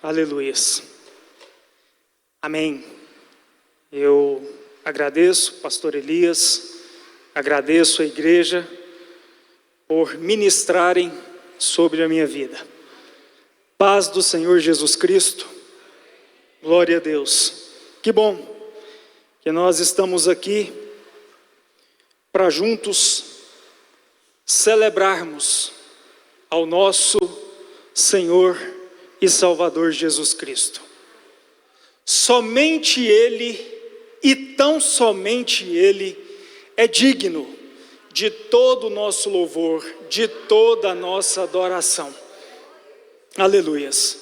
Aleluias. Amém. Eu agradeço, pastor Elias, agradeço a igreja por ministrarem sobre a minha vida. Paz do Senhor Jesus Cristo, glória a Deus. Que bom que nós estamos aqui para juntos celebrarmos ao nosso Senhor e Salvador Jesus Cristo. Somente Ele, e tão somente Ele, é digno de todo o nosso louvor, de toda a nossa adoração. Aleluias.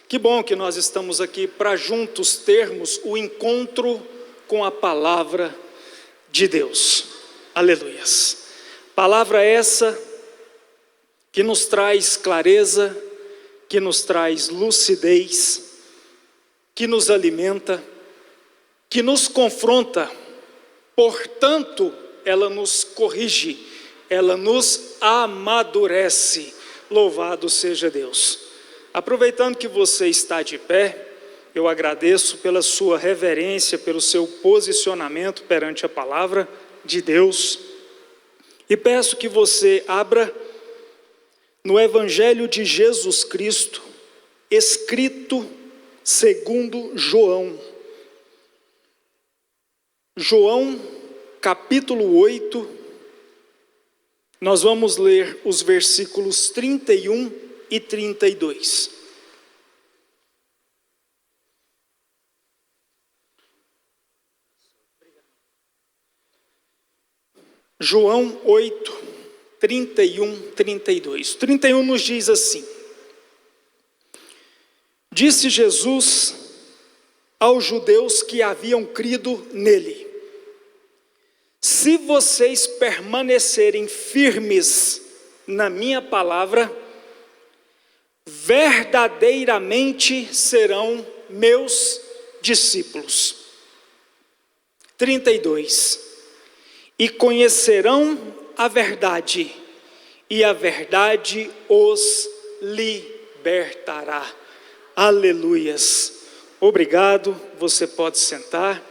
Que bom que nós estamos aqui para juntos termos o encontro com a palavra de Deus. Aleluias. Palavra essa que nos traz clareza, que nos traz lucidez, que nos alimenta, que nos confronta, portanto, ela nos corrige, ela nos amadurece. Louvado seja Deus. Aproveitando que você está de pé, eu agradeço pela sua reverência, pelo seu posicionamento perante a palavra de Deus, e peço que você abra no Evangelho de Jesus Cristo, escrito segundo João. João, capítulo 8, nós vamos ler os versículos 31 e 32. João 8, 31, 32. 31 nos diz assim: Disse Jesus aos judeus que haviam crido nele: Se vocês permanecerem firmes na minha palavra, verdadeiramente serão meus discípulos. 32. E conhecerão a verdade, e a verdade os libertará. Aleluias. Obrigado, você pode sentar.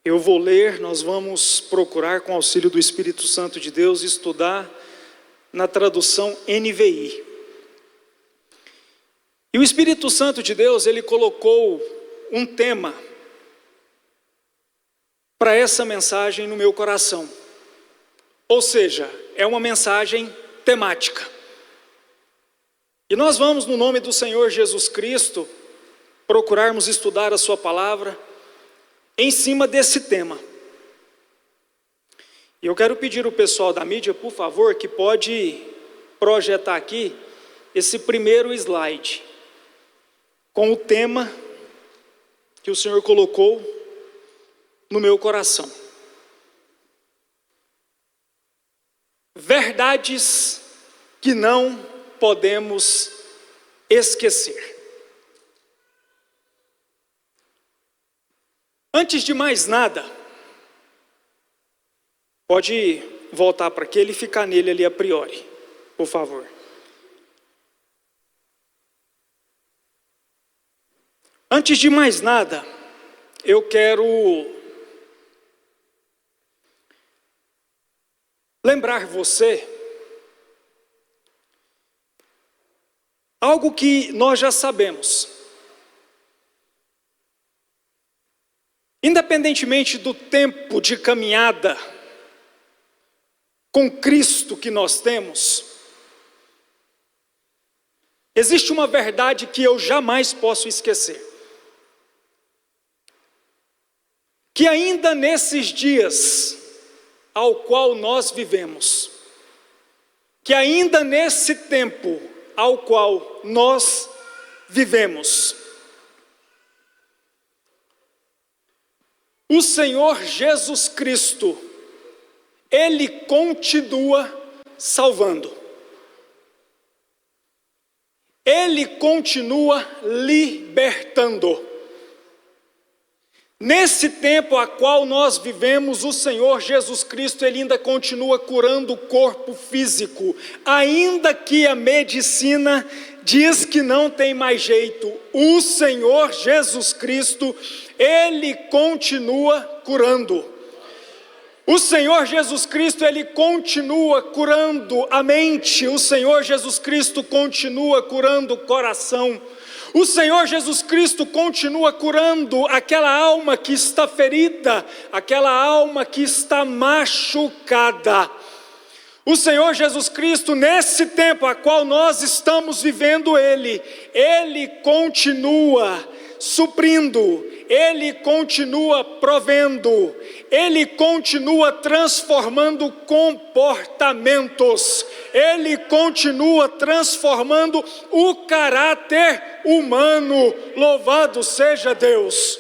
Eu vou ler, nós vamos procurar, com o auxílio do Espírito Santo de Deus, estudar na tradução NVI. E o Espírito Santo de Deus, ele colocou um tema para essa mensagem no meu coração. Ou seja, é uma mensagem temática. E nós vamos, no nome do Senhor Jesus Cristo, procurarmos estudar a sua palavra em cima desse tema. E eu quero pedir ao pessoal da mídia, por favor, que pode projetar aqui esse primeiro slide com o tema que o Senhor colocou no meu coração. Verdades que não podemos esquecer. Antes de mais nada, pode voltar para aquele e ficar nele ali a priori, por favor. Antes de mais nada, eu quero lembrar você algo que nós já sabemos. Independentemente do tempo de caminhada com Cristo que nós temos, existe uma verdade que eu jamais posso esquecer. Que ainda nesses dias ao qual nós vivemos, que ainda nesse tempo ao qual nós vivemos, o Senhor Jesus Cristo, Ele continua salvando, Ele continua libertando. Nesse tempo a qual nós vivemos, o Senhor Jesus Cristo, Ele ainda continua curando o corpo físico, ainda que a medicina diz que não tem mais jeito. O Senhor Jesus Cristo, Ele continua curando. O Senhor Jesus Cristo, Ele continua curando a mente. O Senhor Jesus Cristo continua curando o coração. O Senhor Jesus Cristo continua curando aquela alma que está ferida, aquela alma que está machucada. O Senhor Jesus Cristo, nesse tempo a qual nós estamos vivendo Ele continua suprindo, Ele continua provendo, Ele continua transformando comportamentos, Ele continua transformando o caráter humano. Louvado seja Deus.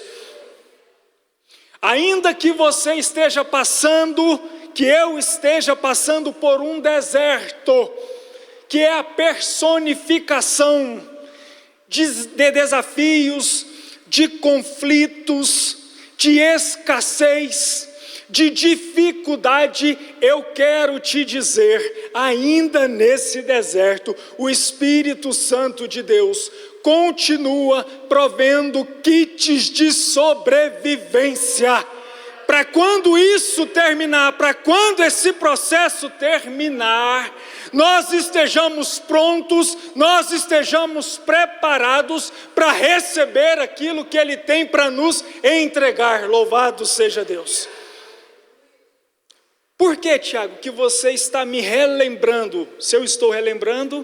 Ainda que você esteja passando, que eu esteja passando por um deserto, que é a personificação de desafios, de conflitos, de escassez, de dificuldade, eu quero te dizer, ainda nesse deserto, o Espírito Santo de Deus continua provendo kits de sobrevivência. Para quando isso terminar, para quando esse processo terminar, nós estejamos prontos, nós estejamos preparados para receber aquilo que Ele tem para nos entregar. Louvado seja Deus. Por que, Tiago, que você está me relembrando? Se eu estou relembrando,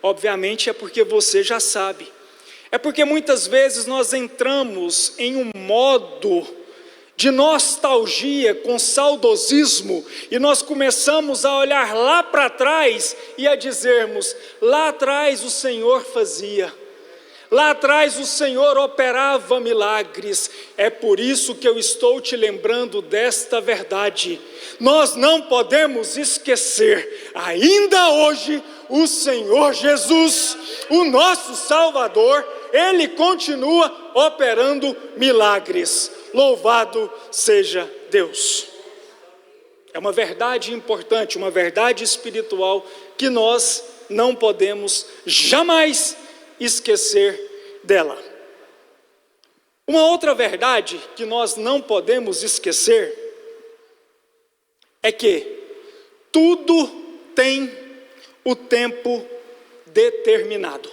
obviamente é porque você já sabe. É porque muitas vezes nós entramos em um modo de nostalgia, com saudosismo, e nós começamos a olhar lá para trás e a dizermos: lá atrás o Senhor fazia, lá atrás o Senhor operava milagres. É por isso que eu estou te lembrando desta verdade. Nós não podemos esquecer, ainda hoje, o Senhor Jesus, o nosso Salvador, Ele continua operando milagres. Louvado seja Deus. É uma verdade importante, uma verdade espiritual que nós não podemos jamais esquecer dela. Uma outra verdade que nós não podemos esquecer é que tudo tem o tempo determinado.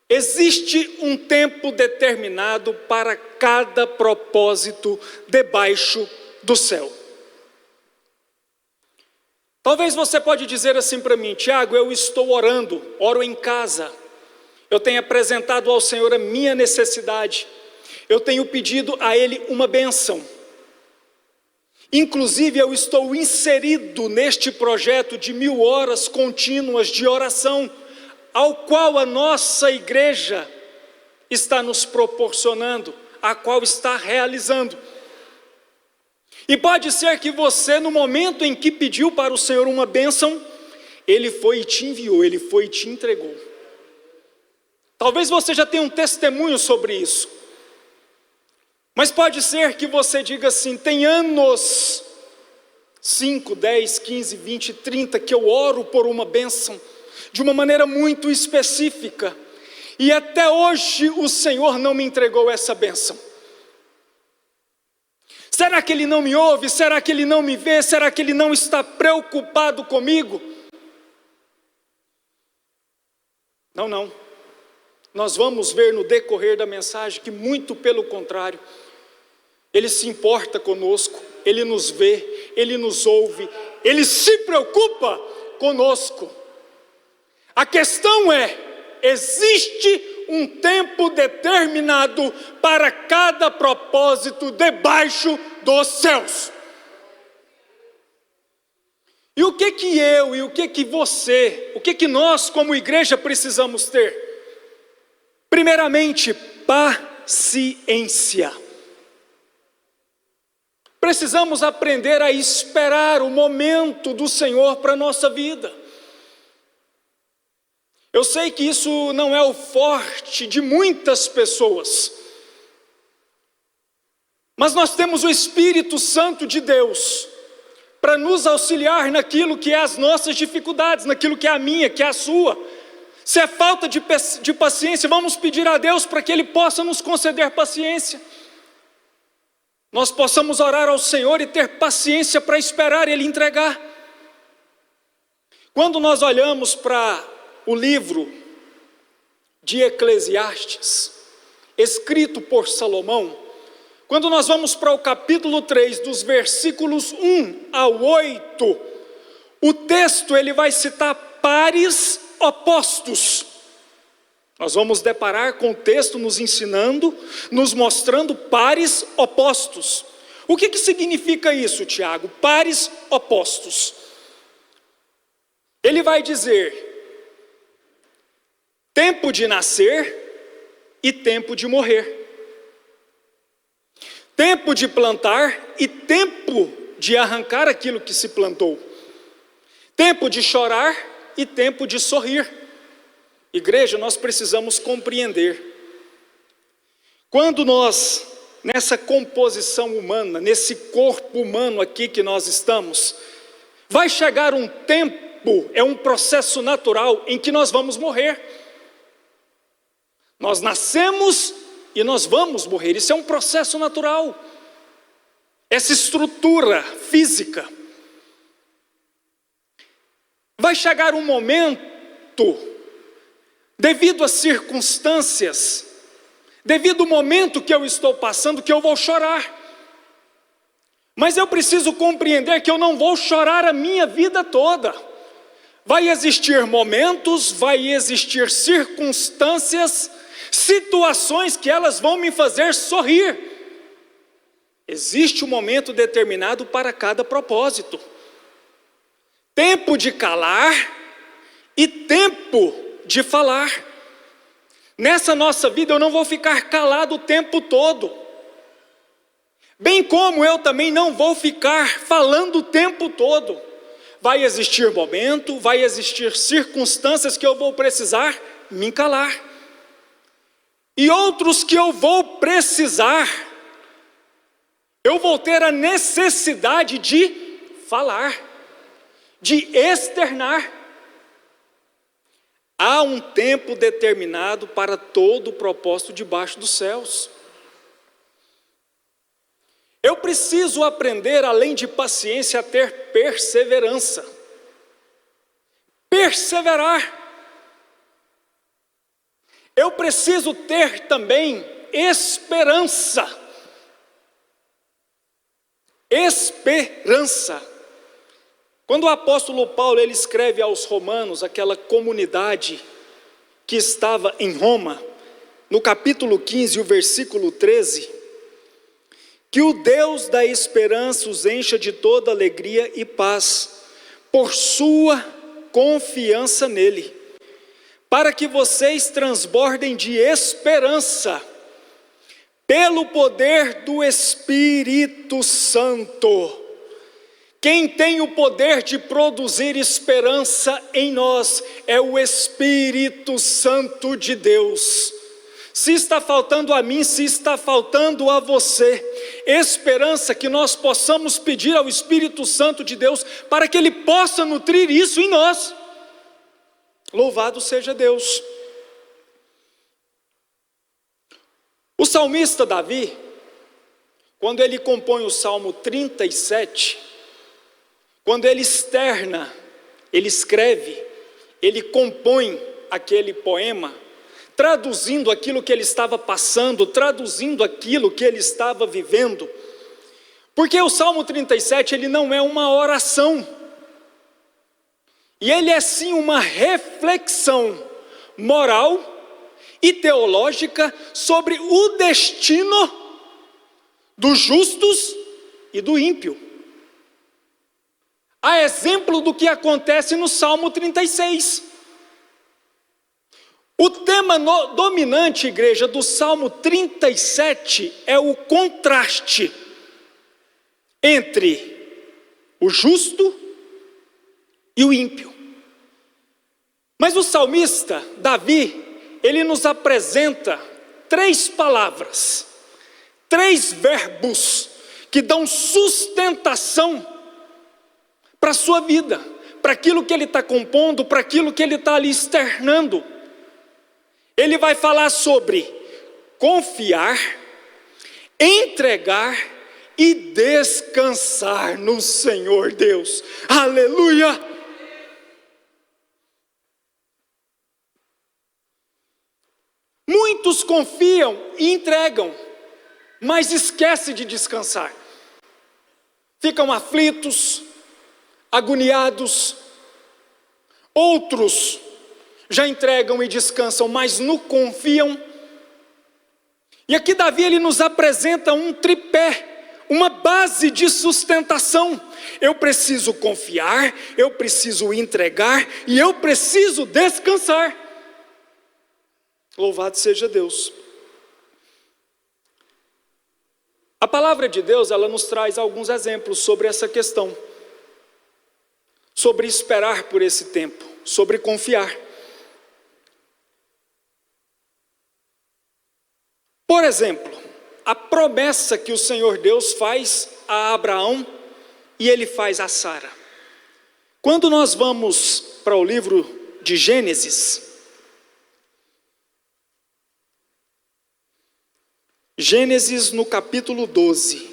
Existe um tempo determinado para cada propósito debaixo do céu. Talvez você pode dizer assim para mim: Tiago, eu estou orando, oro em casa, eu tenho apresentado ao Senhor a minha necessidade, eu tenho pedido a Ele uma bênção. Inclusive eu estou inserido neste projeto de 1000 horas contínuas de oração, ao qual a nossa igreja está nos proporcionando, a qual está realizando. E pode ser que você, no momento em que pediu para o Senhor uma bênção, Ele foi e te enviou, Ele foi e te entregou. Talvez você já tenha um testemunho sobre isso. Mas pode ser que você diga assim: tem anos, 5, 10, 15, 20, 30, que eu oro por uma bênção, de uma maneira muito específica, e até hoje o Senhor não me entregou essa bênção. Será que Ele não me ouve? Será que Ele não me vê? Será que Ele não está preocupado comigo? Não. Nós vamos ver no decorrer da mensagem que muito pelo contrário, Ele se importa conosco, Ele nos vê, Ele nos ouve, Ele se preocupa conosco. A questão é: existe um tempo determinado para cada propósito debaixo dos céus. E o que que eu, e o que que você, o que que nós como igreja precisamos ter? Primeiramente, paciência. Precisamos aprender a esperar o momento do Senhor para a nossa vida. Eu sei que isso não é o forte de muitas pessoas, Mas nós temos o Espírito Santo de Deus para nos auxiliar naquilo que é as nossas dificuldades, naquilo que é a minha, que é a sua. Se é falta de paciência, vamos pedir a Deus para que Ele possa nos conceder paciência. Nós possamos orar ao Senhor e ter paciência para esperar Ele entregar. Quando nós olhamos para o livro de Eclesiastes, escrito por Salomão, quando nós vamos para o capítulo 3, dos versículos 1 ao 8, o texto ele vai citar pares opostos. Nós vamos deparar com o texto nos ensinando, nos mostrando pares opostos. O que significa isso, Tiago? Pares opostos. Ele vai dizer: tempo de nascer e tempo de morrer. Tempo de plantar e tempo de arrancar aquilo que se plantou. Tempo de chorar e tempo de sorrir. Igreja, nós precisamos compreender. Quando nós, nessa composição humana, nesse corpo humano aqui que nós estamos, vai chegar um tempo, é um processo natural em que nós vamos morrer. Nós nascemos e nós vamos morrer, isso é um processo natural. Essa estrutura física. Vai chegar um momento, devido às circunstâncias, devido ao momento que eu estou passando, que eu vou chorar. Mas eu preciso compreender que eu não vou chorar a minha vida toda. Vai existir momentos, vai existir circunstâncias, situações que elas vão me fazer sorrir. Existe um momento determinado para cada propósito. Tempo de calar e tempo de falar. Nessa nossa vida eu não vou ficar calado o tempo todo. Bem como eu também não vou ficar falando o tempo todo. Vai existir momento, vai existir circunstâncias que eu vou precisar me calar. E outros que eu vou precisar, eu vou ter a necessidade de falar, de externar. Há um tempo determinado para todo o propósito debaixo dos céus. Eu preciso aprender, além de paciência, a ter perseverança. Perseverar. Eu preciso ter também esperança. Esperança. Quando o apóstolo Paulo ele escreve aos romanos, aquela comunidade que estava em Roma, no capítulo 15, o versículo 13, que o Deus da esperança os encha de toda alegria e paz, por sua confiança nele, para que vocês transbordem de esperança, pelo poder do Espírito Santo. Quem tem o poder de produzir esperança em nós é o Espírito Santo de Deus. Se está faltando a mim, se está faltando a você, esperança, que nós possamos pedir ao Espírito Santo de Deus para que Ele possa nutrir isso em nós. Louvado seja Deus. O salmista Davi, quando ele compõe o Salmo 37, quando ele externa, ele escreve, ele compõe aquele poema, traduzindo aquilo que ele estava passando, traduzindo aquilo que ele estava vivendo. Porque o Salmo 37, ele não é uma oração, e ele é sim uma reflexão moral e teológica sobre o destino dos justos e do ímpio. A exemplo do que acontece no Salmo 36. O tema dominante, igreja, do Salmo 37 é o contraste entre o justo e o ímpio. Mas o salmista, Davi, ele nos apresenta três palavras, 3 verbos que dão sustentação para a sua vida, para aquilo que ele está compondo, para aquilo que ele está ali externando. Ele vai falar sobre confiar, entregar e descansar no Senhor Deus. Aleluia! Muitos confiam e entregam, mas esquecem de descansar. Ficam aflitos, agoniados. Outros já entregam e descansam, mas não confiam. E aqui Davi ele nos apresenta um tripé, uma base de sustentação. Eu preciso confiar, eu preciso entregar e eu preciso descansar. Louvado seja Deus. A palavra de Deus, ela nos traz alguns exemplos sobre essa questão, sobre esperar por esse tempo, sobre confiar. Por exemplo, a promessa que o Senhor Deus faz a Abraão e ele faz a Sara. Quando nós vamos para o livro de Gênesis no capítulo 12.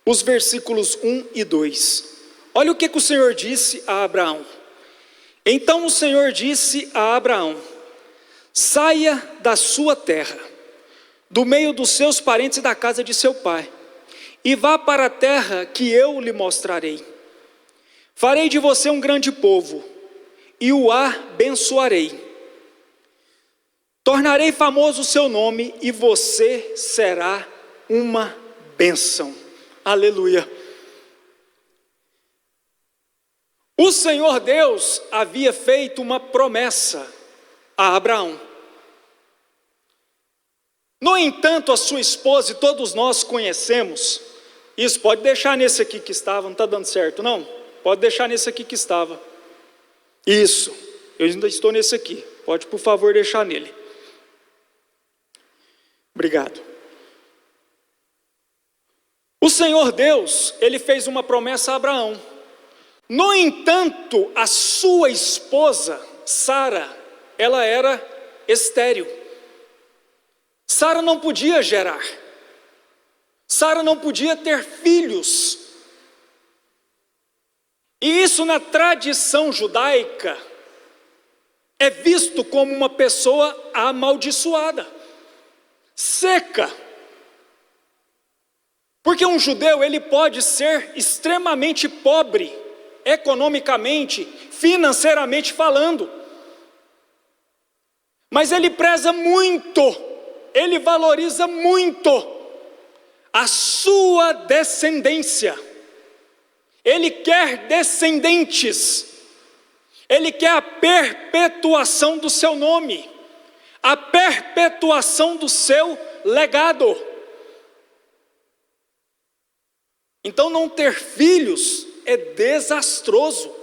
Os versículos 1 e 2. Olha o que o Senhor disse a Abraão. Então o Senhor disse a Abraão: saia da sua terra, do meio dos seus parentes e da casa de seu pai, e vá para a terra que eu lhe mostrarei. Farei de você um grande povo, e o abençoarei. Tornarei famoso o seu nome, e você será uma bênção. Aleluia. O Senhor Deus havia feito uma promessa a Abraão. No entanto, a sua esposa, e todos nós conhecemos, isso pode deixar nesse aqui que estava, não está dando certo não? Pode deixar nesse aqui que estava. Isso, eu ainda estou nesse aqui, pode por favor deixar nele. Obrigado. O Senhor Deus, ele fez uma promessa a Abraão. No entanto, a sua esposa, Sara, ela era estéril. Sara não podia gerar. Sara não podia ter filhos. E isso na tradição judaica é visto como uma pessoa amaldiçoada, seca. Porque um judeu, ele pode ser extremamente pobre, economicamente, financeiramente falando, mas ele preza muito, ele valoriza muito a sua descendência. Ele quer descendentes, ele quer a perpetuação do seu nome, a perpetuação do seu legado. Então não ter filhos é desastroso.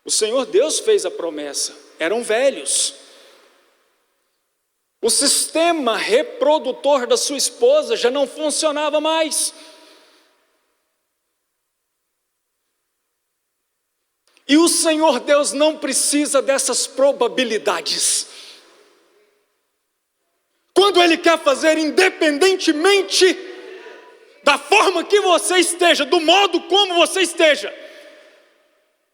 O Senhor Deus fez a promessa, eram velhos. O sistema reprodutor da sua esposa já não funcionava mais. E o Senhor Deus não precisa dessas probabilidades. Quando Ele quer fazer, independentemente da forma que você esteja, do modo como você esteja,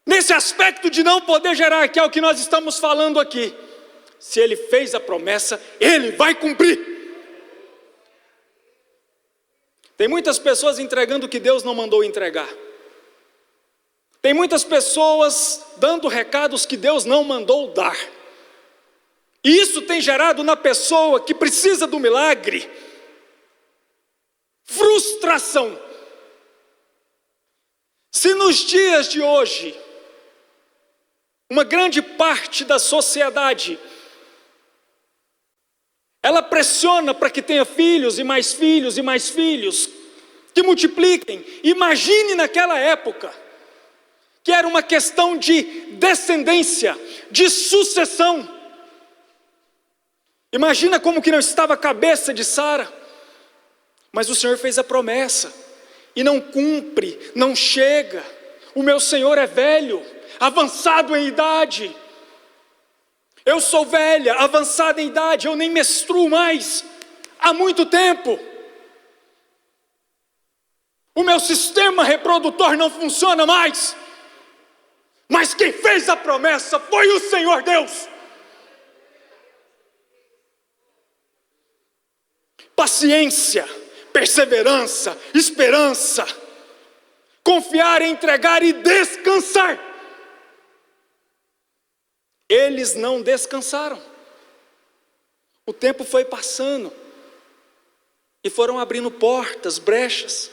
nesse aspecto de não poder gerar, que é o que nós estamos falando aqui, se Ele fez a promessa, Ele vai cumprir. Tem muitas pessoas entregando o que Deus não mandou entregar. Tem muitas pessoas dando recados que Deus não mandou dar. E isso tem gerado na pessoa que precisa do milagre frustração. Se nos dias de hoje uma grande parte da sociedade ela pressiona para que tenha filhos e mais filhos e mais filhos, que multipliquem, imagine naquela época, que era uma questão de descendência, de sucessão. Imagina como que não estava a cabeça de Sara. Mas o Senhor fez a promessa, e não cumpre, não chega. O meu Senhor é velho, avançado em idade. Eu sou velha, avançada em idade, eu nem menstruo mais há muito tempo. O meu sistema reprodutor não funciona mais. Mas quem fez a promessa foi o Senhor Deus. Paciência, perseverança, esperança, confiar, entregar e descansar. Eles não descansaram. O tempo foi passando e foram abrindo portas, brechas.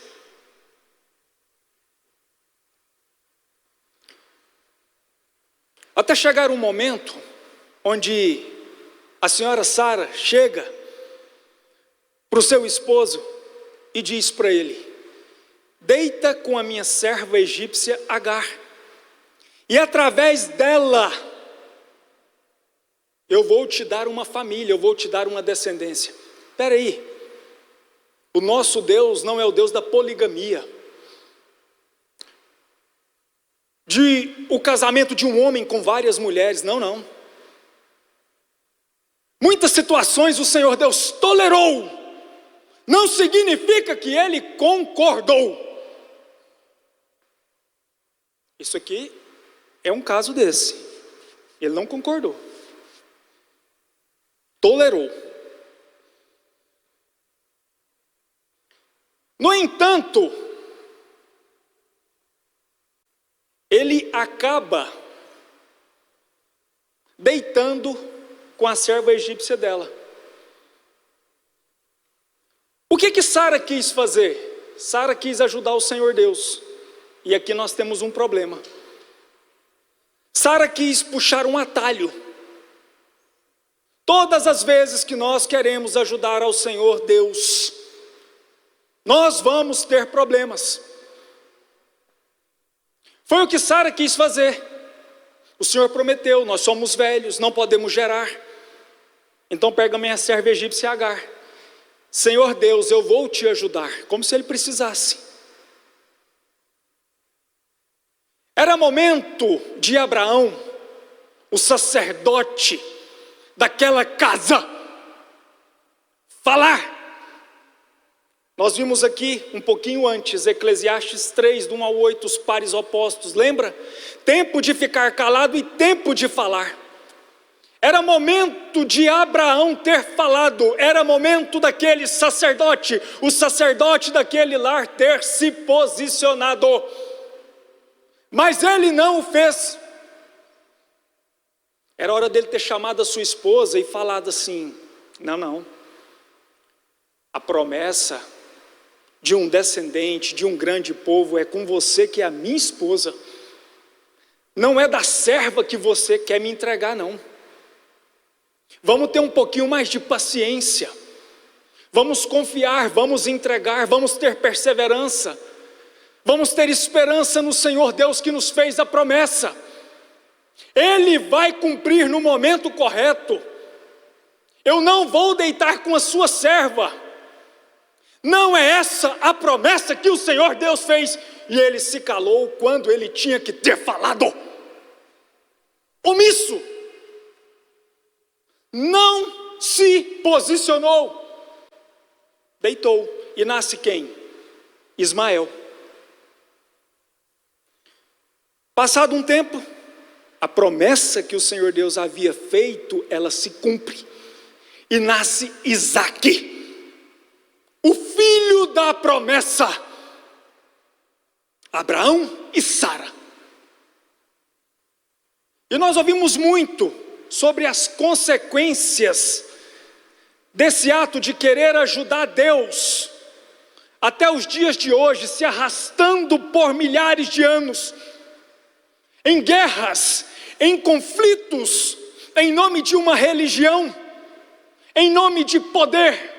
Até chegar um momento onde a senhora Sara chega para o seu esposo e diz para ele: deita com a minha serva egípcia Agar, e através dela eu vou te dar uma família, eu vou te dar uma descendência. Espera aí, o nosso Deus não é o Deus da poligamia, de o casamento de um homem com várias mulheres, não. Muitas situações o Senhor Deus tolerou, não significa que Ele concordou. Isso aqui é um caso desse. Ele não concordou, tolerou. No entanto, ele acaba deitando com a serva egípcia dela. O que Sara quis fazer? Sara quis ajudar o Senhor Deus. E aqui nós temos um problema. Sara quis puxar um atalho. Todas as vezes que nós queremos ajudar ao Senhor Deus, nós vamos ter problemas. Foi o que Sara quis fazer. O Senhor prometeu: nós somos velhos, não podemos gerar. Então pega minha serva egípcia Agar. Senhor Deus, eu vou te ajudar. Como se ele precisasse. Era momento de Abraão, o sacerdote daquela casa, falar. Nós vimos aqui um pouquinho antes, Eclesiastes 3, do 1 ao 8, os pares opostos, lembra? Tempo de ficar calado e tempo de falar. Era momento de Abraão ter falado, era momento daquele sacerdote, o sacerdote daquele lar ter se posicionado. Mas ele não o fez. Era hora dele ter chamado a sua esposa e falado assim: não. A promessa de um descendente, de um grande povo, é com você que é a minha esposa. Não é da serva que você quer me entregar, não. Vamos ter um pouquinho mais de paciência. Vamos confiar, vamos entregar, vamos ter perseverança. Vamos ter esperança no Senhor Deus que nos fez a promessa. Ele vai cumprir no momento correto. Eu não vou deitar com a sua serva. Não é essa a promessa que o Senhor Deus fez. E ele se calou quando ele tinha que ter falado. Omisso. Não se posicionou. Deitou. E nasce quem? Ismael. Passado um tempo, a promessa que o Senhor Deus havia feito, ela se cumpre. E nasce Isaque, o filho da promessa. Abraão e Sara. E nós ouvimos muito sobre as consequências desse ato de querer ajudar Deus, até os dias de hoje, se arrastando por milhares de anos, em guerras, em conflitos, em nome de uma religião, em nome de poder,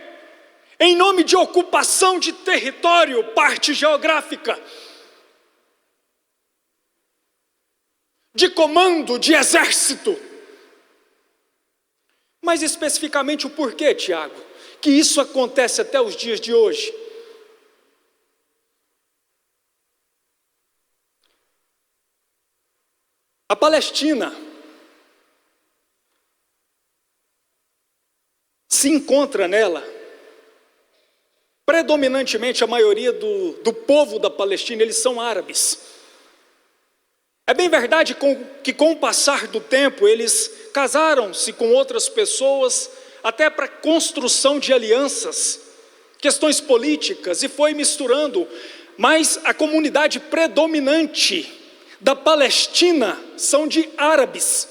em nome de ocupação de território, parte geográfica. de comando, de exército. Mas especificamente o porquê, Tiago, que isso acontece até os dias de hoje? A Palestina se encontra nela, predominantemente a maioria do povo da Palestina, eles são árabes. É bem verdade que com o passar do tempo, eles casaram-se com outras pessoas, até para construção de alianças, questões políticas, e foi misturando, mas a comunidade predominante da Palestina são de árabes.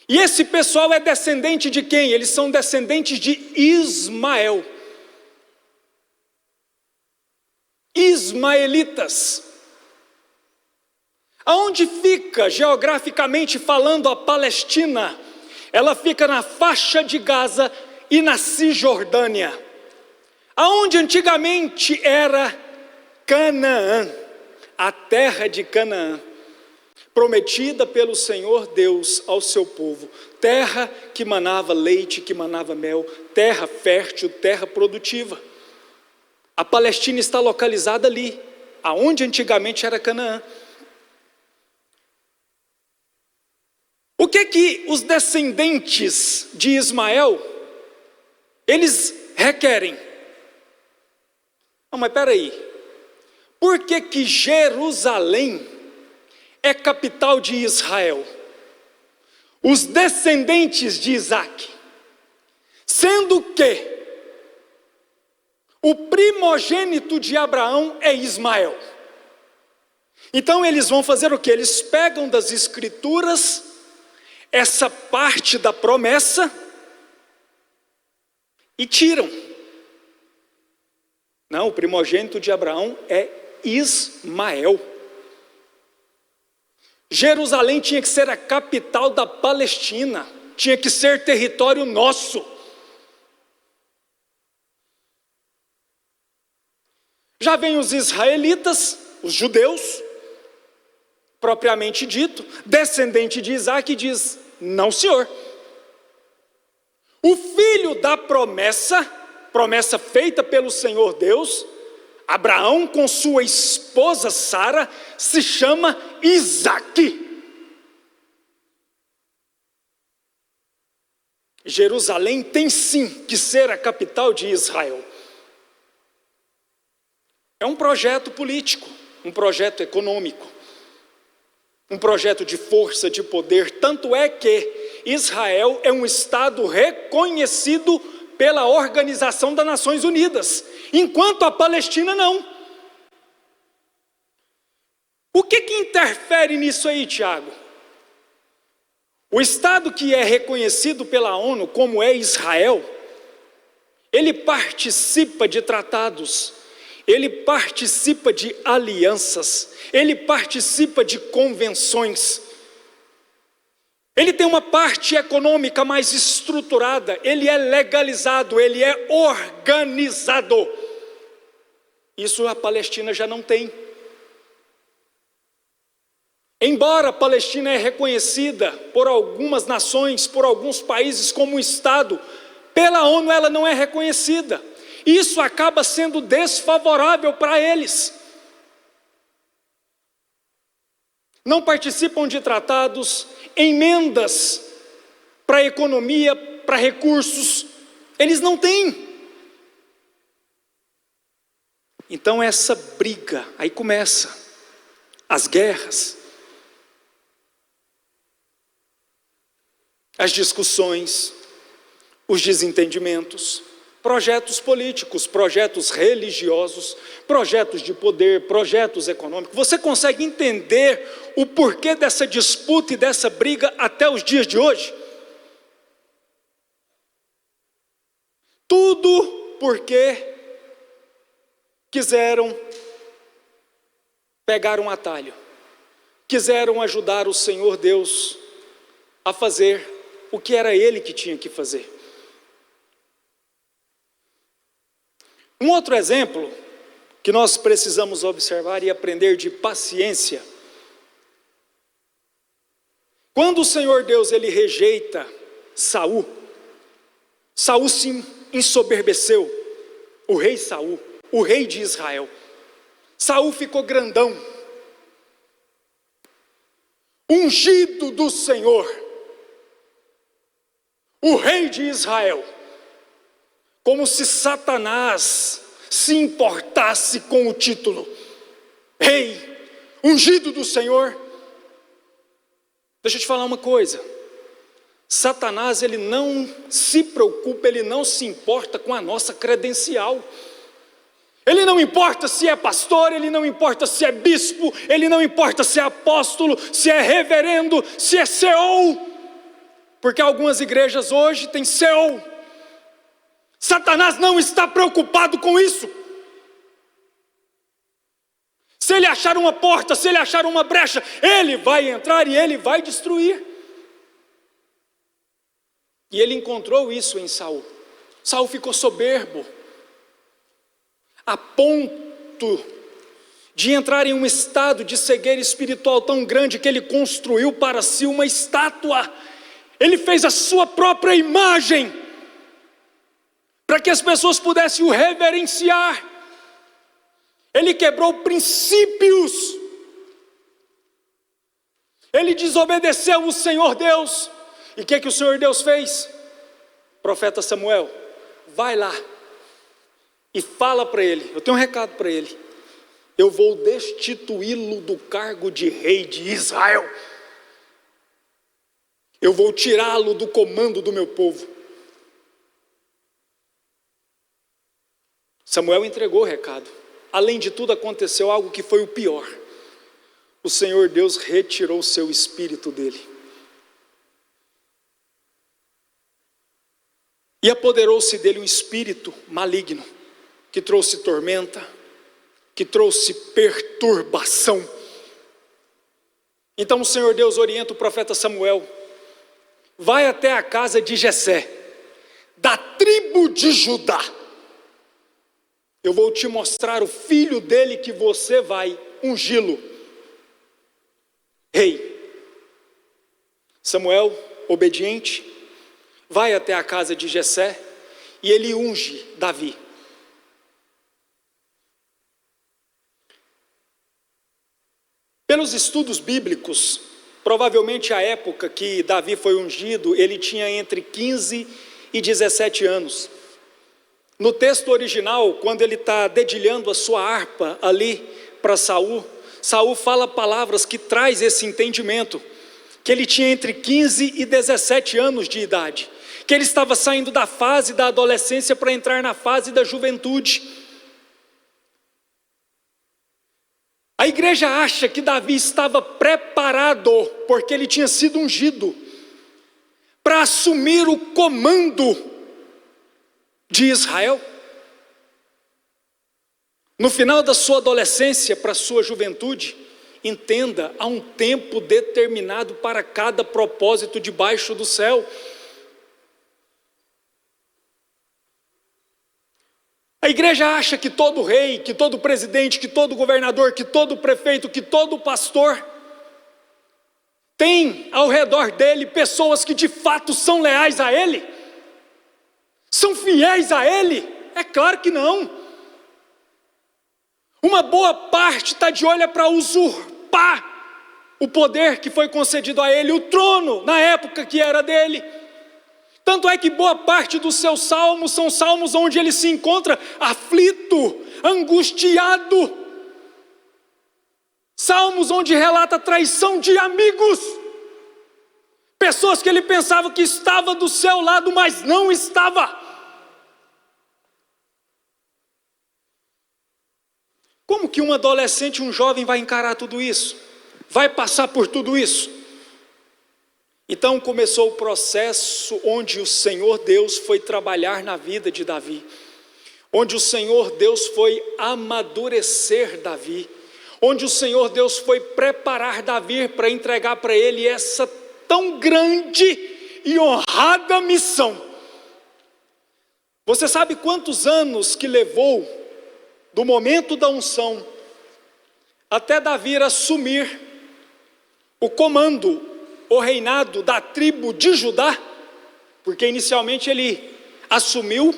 E esse pessoal é descendente de quem? Eles são descendentes de Ismael. Ismaelitas. Aonde fica, geograficamente falando, a Palestina? Ela fica na faixa de Gaza e na Cisjordânia. Aonde antigamente era Canaã, a terra de Canaã, prometida pelo Senhor Deus ao seu povo, terra que manava leite, que manava mel, terra fértil, terra produtiva. A Palestina está localizada ali, aonde antigamente era Canaã. O que os descendentes de Ismael, eles requerem? Não, mas peraí, por que Jerusalém é capital de Israel? Os descendentes de Isaac, sendo que o primogênito de Abraão é Ismael. Então eles vão fazer o que? Eles pegam das escrituras essa parte da promessa e tiram. Não, o primogênito de Abraão é Ismael. Jerusalém tinha que ser a capital da Palestina, tinha que ser território nosso. Já vem os israelitas, os judeus, propriamente dito, descendente de Isaac, e diz: não, senhor. O filho da promessa feita pelo Senhor Deus, Abraão com sua esposa Sara, se chama Isaque. Jerusalém tem sim que ser a capital de Israel. É um projeto político, um projeto econômico, um projeto de força, de poder. Tanto é que Israel é um estado reconhecido pela Organização das Nações Unidas, enquanto a Palestina não. O que interfere nisso aí, Tiago? O estado que é reconhecido pela ONU como é Israel, ele participa de tratados, ele participa de alianças, ele participa de convenções, ele tem uma parte econômica mais estruturada, ele é legalizado, ele é organizado. Isso a Palestina já não tem. Embora a Palestina é reconhecida por algumas nações, por alguns países como um Estado, pela ONU ela não é reconhecida. Isso acaba sendo desfavorável para eles. Não participam de tratados, emendas para a economia, para recursos, eles não têm. Então essa briga, aí começa, as guerras, as discussões, os desentendimentos, projetos políticos, projetos religiosos, projetos de poder, projetos econômicos. Você consegue entender o porquê dessa disputa e dessa briga até os dias de hoje? Tudo porque quiseram pegar um atalho, quiseram ajudar o Senhor Deus a fazer o que era Ele que tinha que fazer. Um outro exemplo que nós precisamos observar e aprender de paciência Quando o Senhor Deus ele rejeita Saul, Saul se ensoberbeceu, o rei Saul, o rei de Israel. Saul ficou grandão, ungido do Senhor, o rei de Israel, como se Satanás se importasse com o título, rei, ungido do Senhor. Deixa eu te falar uma coisa, Satanás ele não se preocupa, ele não se importa com a nossa credencial. Ele não importa se é pastor, ele não importa se é bispo, ele não importa se é apóstolo, se é reverendo, se é CEO, porque algumas igrejas hoje têm CEO. Satanás não está preocupado com isso. Se ele achar uma porta, se ele achar uma brecha, ele vai entrar e ele vai destruir. E ele encontrou isso em Saul. Saul ficou soberbo, a ponto de entrar em um estado de cegueira espiritual tão grande que ele construiu para si uma estátua. Ele fez a sua própria imagem, para que as pessoas pudessem o reverenciar. Ele quebrou princípios, ele desobedeceu o Senhor Deus. E o que o Senhor Deus fez? Profeta Samuel, vai lá e fala para ele, eu tenho um recado para ele, eu vou destituí-lo do cargo de rei de Israel, eu vou tirá-lo do comando do meu povo. Samuel entregou o recado. Além de tudo, aconteceu algo que foi o pior. O Senhor Deus retirou o seu espírito dele. E apoderou-se dele um espírito maligno, que trouxe tormenta, que trouxe perturbação. Então o Senhor Deus orienta o profeta Samuel: vai até a casa de Jessé, da tribo de Judá. Eu vou te mostrar o filho dele que você vai ungí-lo rei. Samuel, obediente, vai até a casa de Jessé e ele unge Davi. Pelos estudos bíblicos, provavelmente a época que Davi foi ungido, ele tinha entre 15 e 17 anos. No texto original, quando ele está dedilhando a sua harpa ali para Saul, Saul fala palavras que traz esse entendimento, que ele tinha entre 15 e 17 anos de idade, que ele estava saindo da fase da adolescência para entrar na fase da juventude. A igreja acha que Davi estava preparado, porque ele tinha sido ungido, para assumir o comando de Israel. No final da sua adolescência para a sua juventude, entenda, há um tempo determinado para cada propósito debaixo do céu. A igreja acha que todo rei, que todo presidente, que todo governador, que todo prefeito, que todo pastor tem ao redor dele pessoas que de fato são leais a ele, são fiéis a ele. É claro que não. Uma boa parte está de olho para usurpar o poder que foi concedido a ele, o trono na época que era dele. Tanto é que boa parte dos seus salmos são salmos onde ele se encontra aflito, angustiado. Salmos onde relata a traição de amigos, pessoas que ele pensava que estava do seu lado, mas não estava. Como que um adolescente, um jovem vai encarar tudo isso? Vai passar por tudo isso? Então começou o processo onde o Senhor Deus foi trabalhar na vida de Davi, onde o Senhor Deus foi amadurecer Davi, onde o Senhor Deus foi preparar Davi para entregar para ele essa tão grande e honrada missão. Você sabe quantos anos que levou do momento da unção até Davi assumir o comando o reinado da tribo de Judá, porque inicialmente ele assumiu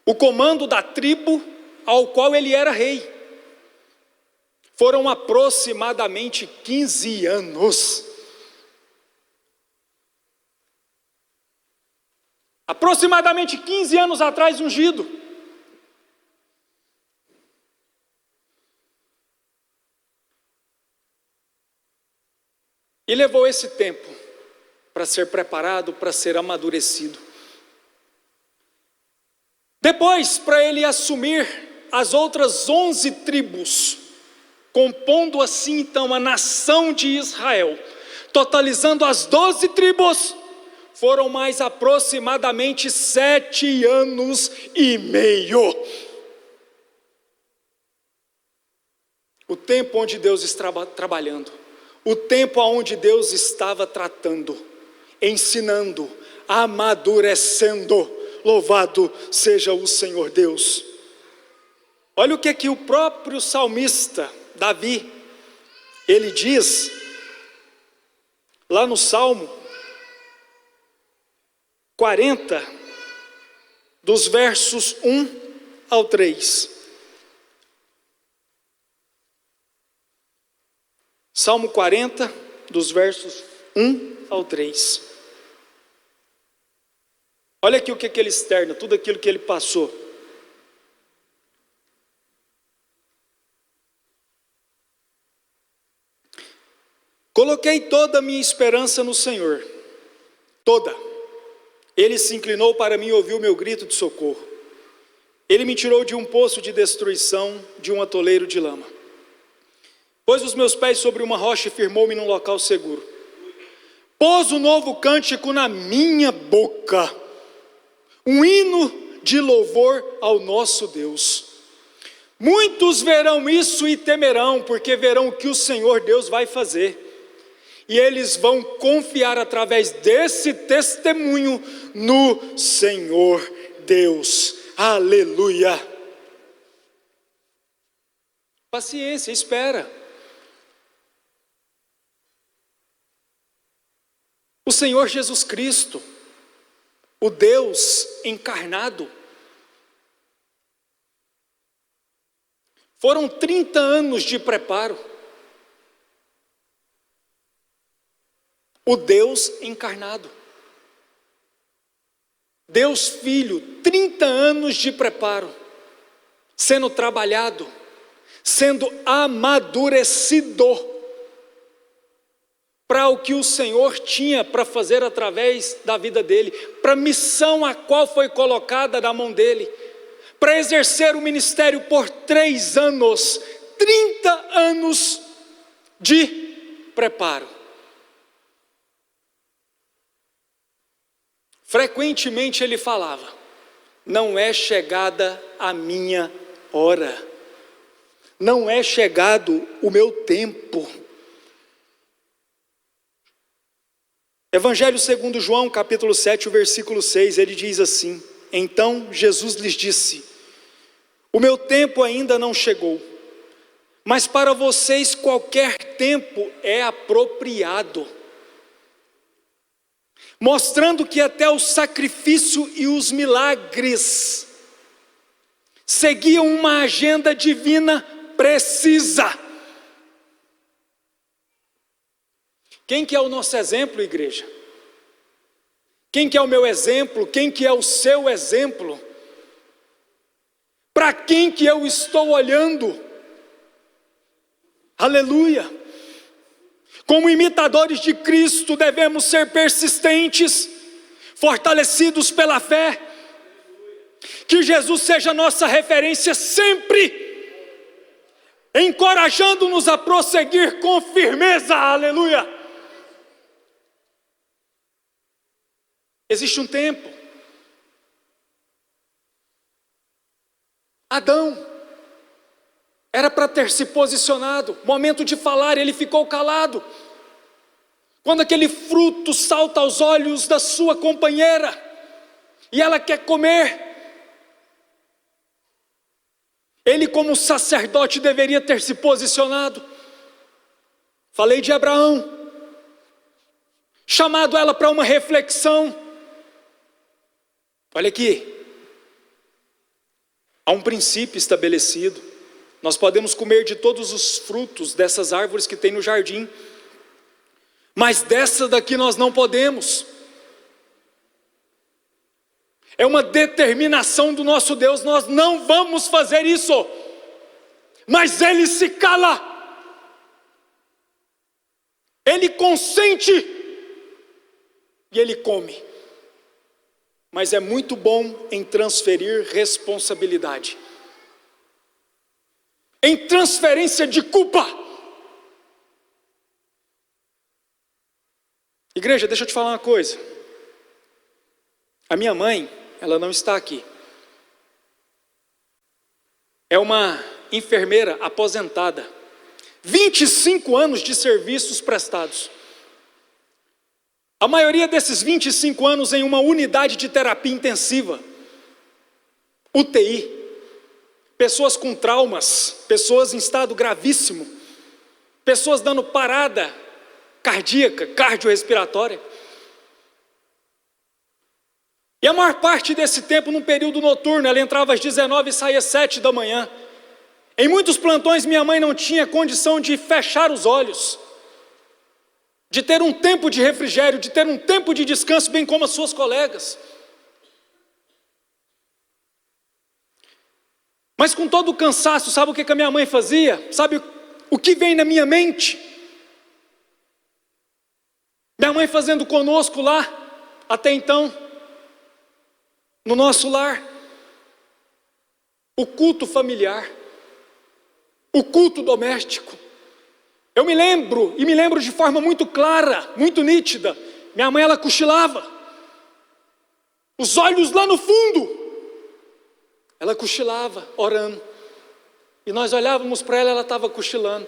o comando da tribo ao qual ele era rei. Foram aproximadamente 15 anos. Aproximadamente 15 anos atrás, ungido. E levou esse tempo para ser preparado, para ser amadurecido. Depois, para ele assumir as outras 11 tribos, compondo assim então a nação de Israel, totalizando as 12 tribos, foram mais aproximadamente 7 anos e meio. O tempo onde Deus estava trabalhando, o tempo onde Deus estava tratando, ensinando, amadurecendo. Louvado seja o Senhor Deus. Olha o que o próprio salmista Davi, ele diz, lá no Salmo 40, dos versos 1 ao 3. Salmo 40, dos versos 1 ao 3. Olha aqui o que ele externa, tudo aquilo que ele passou. Coloquei toda a minha esperança no Senhor, toda. Ele se inclinou para mim e ouviu o meu grito de socorro. Ele me tirou de um poço de destruição, de um atoleiro de lama. Pôs os meus pés sobre uma rocha e firmou-me num local seguro. Pôs um novo cântico na minha boca, um hino de louvor ao nosso Deus. Muitos verão isso e temerão, porque verão o que o Senhor Deus vai fazer. E eles vão confiar através desse testemunho no Senhor Deus. Aleluia! Paciência, espera. O Senhor Jesus Cristo, o Deus encarnado, foram 30 anos de preparo. O Deus encarnado, Deus Filho, 30 anos de preparo, sendo trabalhado, sendo amadurecido, para o que o Senhor tinha para fazer através da vida dele, para a missão a qual foi colocada na mão dele, para exercer o ministério por 3 anos, 30 anos de preparo. Frequentemente ele falava: não é chegada a minha hora, não é chegado o meu tempo. Evangelho segundo João, capítulo 7, o versículo 6, ele diz assim: então Jesus lhes disse: o meu tempo ainda não chegou, mas para vocês qualquer tempo é apropriado. Mostrando que até o sacrifício e os milagres seguiam uma agenda divina precisa. Quem que é o nosso exemplo, igreja? Quem que é o meu exemplo? Quem que é o seu exemplo? Para quem que eu estou olhando? Aleluia! Como imitadores de Cristo, devemos ser persistentes, fortalecidos pela fé. Que Jesus seja nossa referência sempre, encorajando-nos a prosseguir com firmeza. Aleluia! Existe um tempo. Adão era para ter se posicionado, momento de falar, ele ficou calado. Quando aquele fruto salta aos olhos da sua companheira, e ela quer comer, ele como sacerdote deveria ter se posicionado. Falei de Abraão, chamado ela para uma reflexão. Olha aqui, há um princípio estabelecido. Nós podemos comer de todos os frutos dessas árvores que tem no jardim, mas dessa daqui nós não podemos. É uma determinação do nosso Deus, nós não vamos fazer isso. Mas ele se cala, ele consente e ele come. Mas é muito bom em transferir responsabilidade, em transferência de culpa. Igreja, deixa eu te falar uma coisa. A minha mãe, ela não está aqui. É uma enfermeira aposentada. 25 anos de serviços prestados. A maioria desses 25 anos em uma unidade de terapia intensiva. UTI. Pessoas com traumas, pessoas em estado gravíssimo. Pessoas dando parada cardíaca, cardiorrespiratória. E a maior parte desse tempo, num período noturno, ela entrava às 19 e saía às 7 da manhã. Em muitos plantões, minha mãe não tinha condição de fechar os olhos, de ter um tempo de refrigério, de ter um tempo de descanso, bem como as suas colegas. Mas com todo o cansaço, sabe o que a minha mãe fazia? Sabe o que vem na minha mente? Minha mãe fazendo conosco lá, até então, no nosso lar, o culto familiar, o culto doméstico. Eu me lembro, e me lembro de forma muito clara, muito nítida, minha mãe ela cochilava, os olhos lá no fundo, ela cochilava, orando, e nós olhávamos para ela, ela estava cochilando,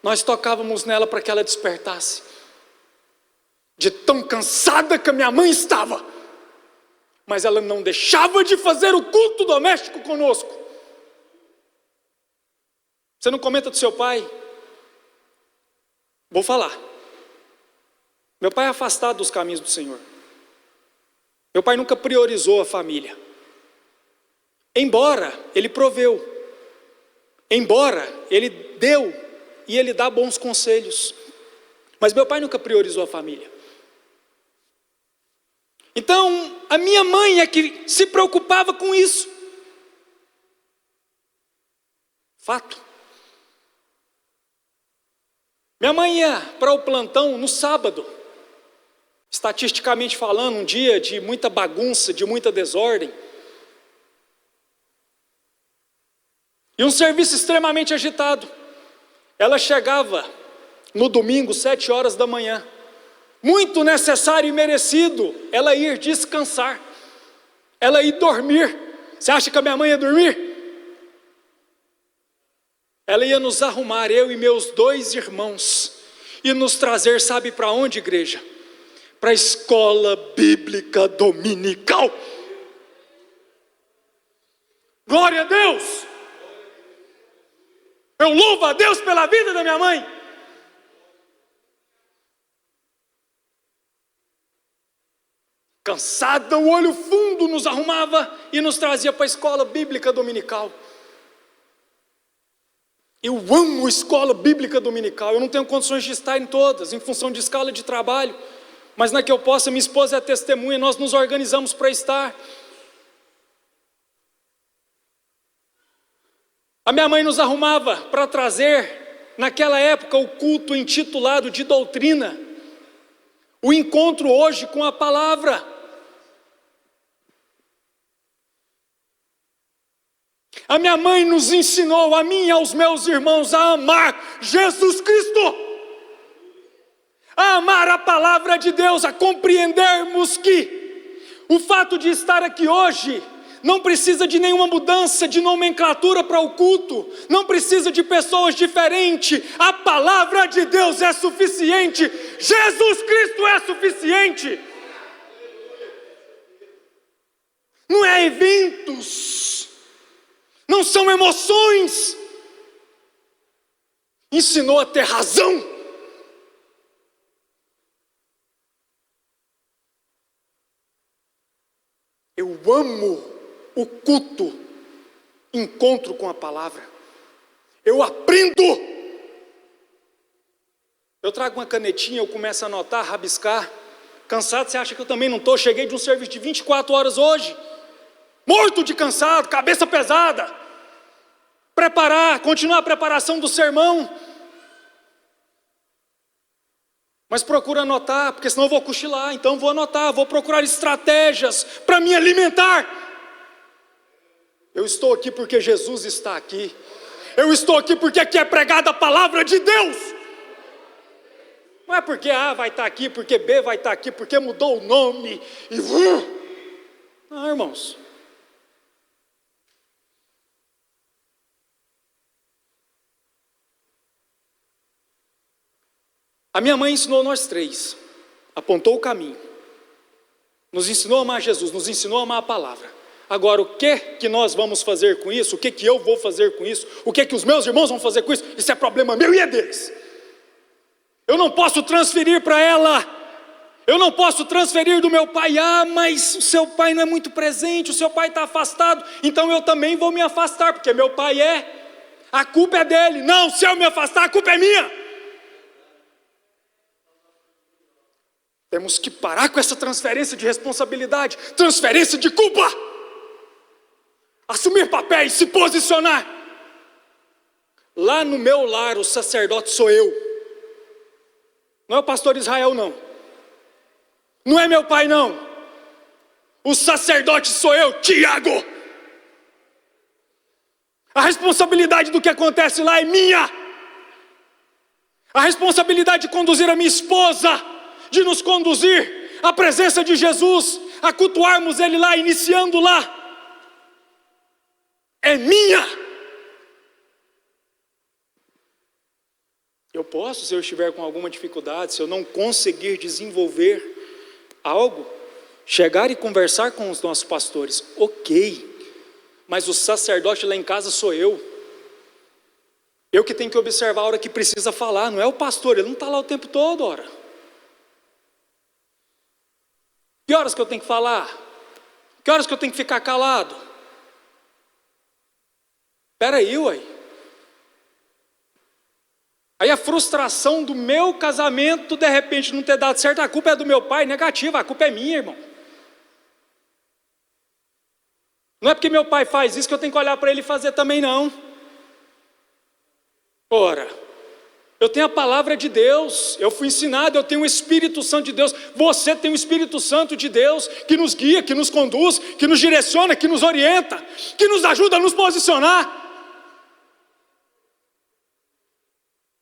nós tocávamos nela para que ela despertasse, de tão cansada que a minha mãe estava, mas ela não deixava de fazer o culto doméstico conosco. Você não comenta do seu pai? Vou falar. Meu pai é afastado dos caminhos do Senhor. Meu pai nunca priorizou a família. Embora ele proveu, embora ele deu e ele dá bons conselhos, mas meu pai nunca priorizou a família. Então, a minha mãe é que se preocupava com isso. Fato. Minha mãe ia para o plantão no sábado. Estatisticamente falando, um dia de muita bagunça, de muita desordem. E um serviço extremamente agitado. Ela chegava no domingo, 7 horas da manhã. Muito necessário e merecido ela ir descansar, ela ir dormir. Você acha que a minha mãe ia dormir? Ela ia nos arrumar, eu e meus 2 irmãos, e nos trazer, sabe para onde, igreja? Para a escola bíblica dominical. Glória a Deus! Eu louvo a Deus pela vida da minha mãe. Cansada, o olho fundo, nos arrumava e nos trazia para a escola bíblica dominical. Eu amo a escola bíblica dominical, eu não tenho condições de estar em todas, em função de escala de trabalho, mas na que eu possa, minha esposa é a testemunha, nós nos organizamos para estar. A minha mãe nos arrumava para trazer, naquela época, o culto intitulado de doutrina, o encontro hoje com a palavra. A minha mãe nos ensinou, a mim e aos meus irmãos, a amar Jesus Cristo, a amar a palavra de Deus, a compreendermos que o fato de estar aqui hoje não precisa de nenhuma mudança de nomenclatura para o culto, não precisa de pessoas diferentes, a palavra de Deus é suficiente, Jesus Cristo é suficiente. Não é eventos, não são emoções. Ensinou a ter razão. amo o culto, encontro com a palavra. Eu aprendo. Eu trago uma canetinha, eu começo a anotar, rabiscar. Cansado, você acha que eu também não estou? Cheguei de um serviço de 24 horas hoje. Morto de cansado, cabeça pesada. Continuar a preparação do sermão. Mas procuro anotar, porque senão eu vou cochilar. Então vou anotar, vou procurar estratégias para me alimentar. Eu estou aqui porque Jesus está aqui. Eu estou aqui porque aqui é pregada a palavra de Deus. Não é porque A vai estar aqui, porque B vai estar aqui, porque mudou o nome. Não, irmãos. A minha mãe ensinou nós três, apontou o caminho, nos ensinou a amar Jesus, nos ensinou a amar a palavra. Agora, o que nós vamos fazer com isso? O que eu vou fazer com isso? O que os meus irmãos vão fazer com isso? Isso é problema meu e é deles. Eu não posso transferir para ela, eu não posso transferir do meu pai. Mas o seu pai não é muito presente, o seu pai está afastado, então eu também vou me afastar, porque meu pai a culpa é dele. Não, se eu me afastar, a culpa é minha. Temos que parar com essa transferência de responsabilidade, transferência de culpa. Assumir papéis, se posicionar. Lá no meu lar, o sacerdote sou eu. Não é o pastor Israel, não. Não é meu pai, não. O sacerdote sou eu, Tiago. A responsabilidade do que acontece lá é minha. A responsabilidade de conduzir a minha esposa, de nos conduzir à presença de Jesus, a cultuarmos Ele lá, iniciando lá, é minha. Eu posso, se eu estiver com alguma dificuldade, se eu não conseguir desenvolver algo, chegar e conversar com os nossos pastores, ok, mas o sacerdote lá em casa sou eu. Eu que tenho que observar a hora que precisa falar, não é o pastor, ele não está lá o tempo todo, ora. Que horas que eu tenho que falar? Que horas que eu tenho que ficar calado? Espera aí, uai. Aí a frustração do meu casamento, de repente não ter dado certo, a culpa é do meu pai, negativa, a culpa é minha, irmão. Não é porque meu pai faz isso que eu tenho que olhar para ele e fazer também, não. Ora, eu tenho a palavra de Deus, eu fui ensinado, eu tenho o Espírito Santo de Deus, você tem o Espírito Santo de Deus, que nos guia, que nos conduz, que nos direciona, que nos orienta, que nos ajuda a nos posicionar.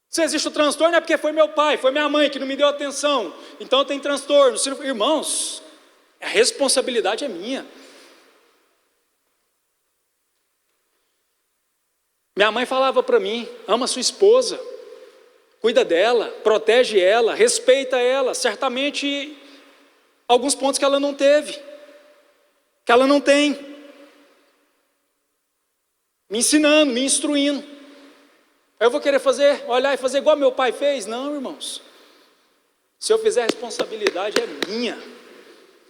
Se existe o transtorno é porque foi meu pai, foi minha mãe que não me deu atenção, então tem transtorno. Irmãos, a responsabilidade é minha. Minha mãe falava para mim, ama sua esposa, cuida dela, protege ela, respeita ela. Certamente alguns pontos que ela não teve, que ela não tem, me ensinando, me instruindo. Eu vou querer olhar e fazer igual meu pai fez? Não, irmãos. Se eu fizer, a responsabilidade é minha.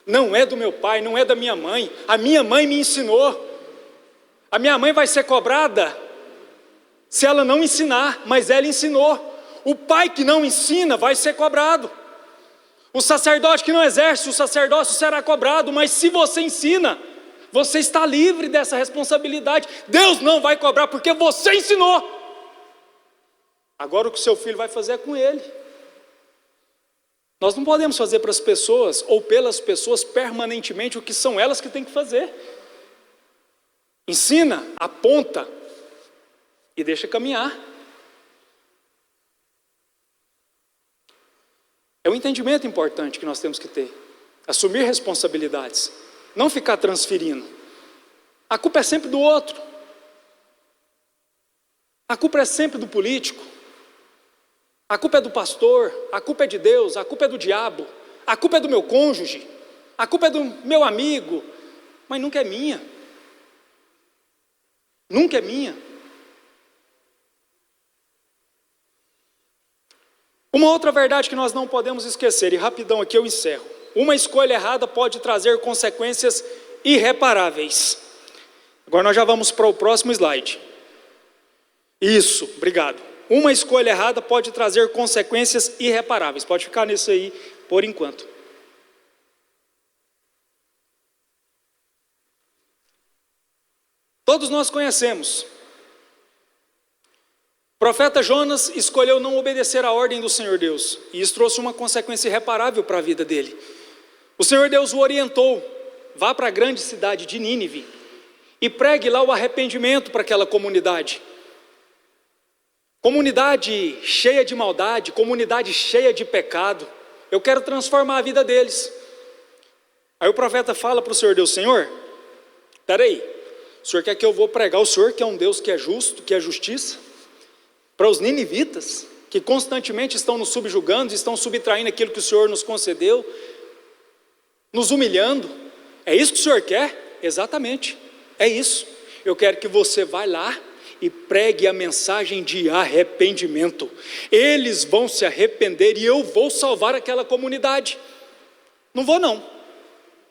Não é do meu pai, não é da minha mãe. A minha mãe me ensinou. A minha mãe vai ser cobrada se ela não ensinar, mas ela ensinou. O pai que não ensina vai ser cobrado. O sacerdote que não exerce o sacerdócio será cobrado, mas se você ensina, você está livre dessa responsabilidade. Deus não vai cobrar porque você ensinou. Agora o que o seu filho vai fazer é com ele. Nós não podemos fazer para as pessoas ou pelas pessoas permanentemente o que são elas que têm que fazer. Ensina, aponta e deixa caminhar. É um entendimento importante que nós temos que ter. Assumir responsabilidades, não ficar transferindo. A culpa é sempre do outro. A culpa é sempre do político. A culpa é do pastor, a culpa é de Deus, a culpa é do diabo, a culpa é do meu cônjuge, a culpa é do meu amigo, mas nunca é minha. Nunca é minha. Uma outra verdade que nós não podemos esquecer, e rapidão aqui eu encerro. Uma escolha errada pode trazer consequências irreparáveis. Agora nós já vamos para o próximo slide. Isso, obrigado. Uma escolha errada pode trazer consequências irreparáveis. Pode ficar nisso aí por enquanto. Todos nós conhecemos. O profeta Jonas escolheu não obedecer à ordem do Senhor Deus, e isso trouxe uma consequência irreparável para a vida dele. O Senhor Deus o orientou: vá para a grande cidade de Nínive e pregue lá o arrependimento para aquela comunidade. Comunidade cheia de maldade, comunidade cheia de pecado. Eu quero transformar a vida deles. Aí o profeta fala para o Senhor Deus: Senhor, espera aí, o Senhor quer que eu vou pregar o Senhor, que é um Deus que é justo, que é justiça, para os ninivitas, que constantemente estão nos subjugando, estão subtraindo aquilo que o Senhor nos concedeu, nos humilhando? É isso que o Senhor quer? Exatamente, é isso. Eu quero que você vá lá e pregue a mensagem de arrependimento. Eles vão se arrepender e eu vou salvar aquela comunidade. Não vou